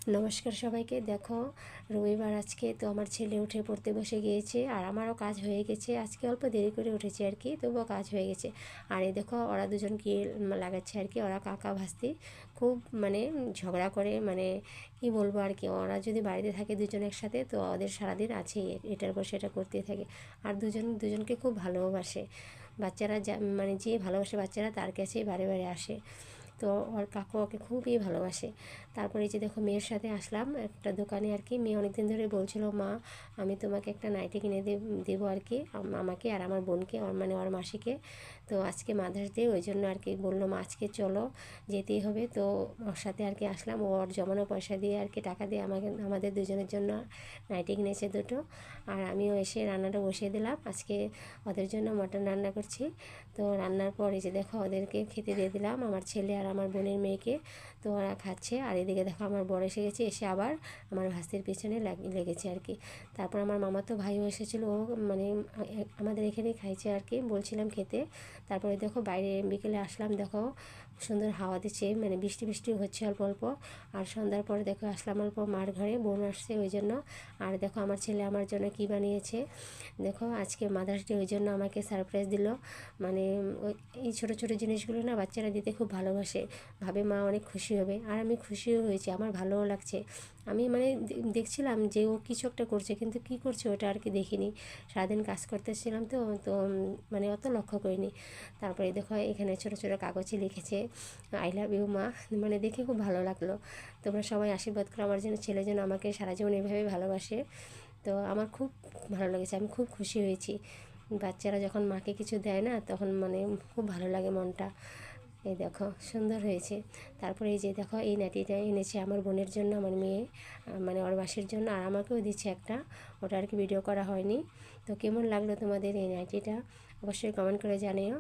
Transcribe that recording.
নমস্কার সবাইকে। দেখো, রবিবার আজকে তো আমার ছেলে উঠে পড়তে বসে গিয়েছে আর আমারও কাজ হয়ে গেছে। আজকে অল্প দেরি করে উঠেছি আর কি, তবুও কাজ হয়ে গেছে। আর এই দেখো ওরা দুজন কি লাগাচ্ছে আর কি, ওরা কাকা ভাস্তি খুব মানে ঝগড়া করে, মানে কি বলবো আর কি। ওরা যদি বাড়িতে থাকে দুজন একসাথে তো ওদের সারাদিন আছেই, এটার পর সেটা করতেই থাকে। আর দুজনকে খুব ভালোবাসে বাচ্চারা, মানে যে ভালোবাসে বাচ্চারা তার কাছেই বারে বারে আসে। তো ওর কাকু ওকে খুবই ভালোবাসে। তারপরে যে দেখো মেয়ের সাথে আসলাম একটা দোকানে আর কি। মেয়ে অনেক দিন ধরে বলছিল, মা আমি তোমাকে একটা নাইটি কিনে দেবো আর কি, আমাকে আর আমার বোনকে, মানে ওর মাসিকে। তো আজকে মাদার্স ডে, ওই জন্য আর কি বললো মা আজকে চলো, যেতেই হবে। তো ওর সাথে আর কি আসলাম। ওর জমানো পয়সা দিয়ে আর কি, টাকা দিয়ে আমাদের দুজনের জন্য নাইটি কিনেছে দুটো। আর আমিও এসে রান্নাটা বসিয়ে দিলাম। আজকে ওদের জন্য মটন রান্না করছি। তো রান্নার পর এই যে দেখো ওদেরকে খেতে দিয়ে দিলাম, আমার ছেলে আর আমার বোনের মেয়েকে। তো ওরা খাচ্ছে। আর এদিকে দেখো আমার বর এসে গেছে, এসে আবার আমার ভাস্তির পেছনে লেগেছে আর কি। তারপর আমার মামাতো ভাইও এসেছিলো, ও মানে আমাদের এখানেই খাইছে আর কি, বলছিলাম খেতে। তারপরে দেখো বাইরে বিকেলে আসলাম, দেখো সুন্দর হাওয়া দিচ্ছে, মানে বৃষ্টি বৃষ্টি হচ্ছে অল্প অল্প। আর সন্ধ্যার পরে দেখো আসলাম অল্প মার ঘরে, বোন আসছে ওই জন্য। আর দেখো আমার ছেলে আমার জন্য কি বানিয়েছে। দেখো আজকে মাদার্স ডে, ওই জন্য আমাকে সারপ্রাইজ দিল। মানে এই ছোটো ছোটো জিনিসগুলো না বাচ্চারা দিতে খুব ভালোবাসে, ভাবে মা অনেক খুশি হবে। আর আমি খুশিও হয়েছি, আমার ভালোও লাগছে। আমি মানে দেখছিলাম যে ও কিছু একটা করছে, কিন্তু কি করছে ওটা আর কি দেখিনি। সারাদিন কাজ করতেছিলাম তো তো মানে অত লক্ষ্য করিনি। তারপরে দেখো এখানে ছোটো ছোটো কাগজে লিখেছে আই লাভ ইউ মা, মানে দেখে খুব ভালো লাগলো। তোমরা সবাই আশীর্বাদ করো আমার জন্য, ছেলে যেন আমাকে সারা জীবন এভাবে ভালোবাসে। তো আমার খুব ভালো লেগেছে, আমি খুব খুশি হয়েছি। বাচ্চারা যখন মাকে কিছু দেয় না তখন মানে খুব ভালো লাগে মনটা। এই দেখো সুন্দর হয়েছে। তারপরে এই যে দেখো এই নাইটিটা এনেছে আমার বোনের জন্য, আমার মেয়ে, মানে ওর মাসির জন্য। আর আমাকেও দিচ্ছে একটা, ওটা আর কি ভিডিও করা হয়নি। তো কেমন লাগলো তোমাদের এই নাইটিটা অবশ্যই কমেন্ট করে জানিও।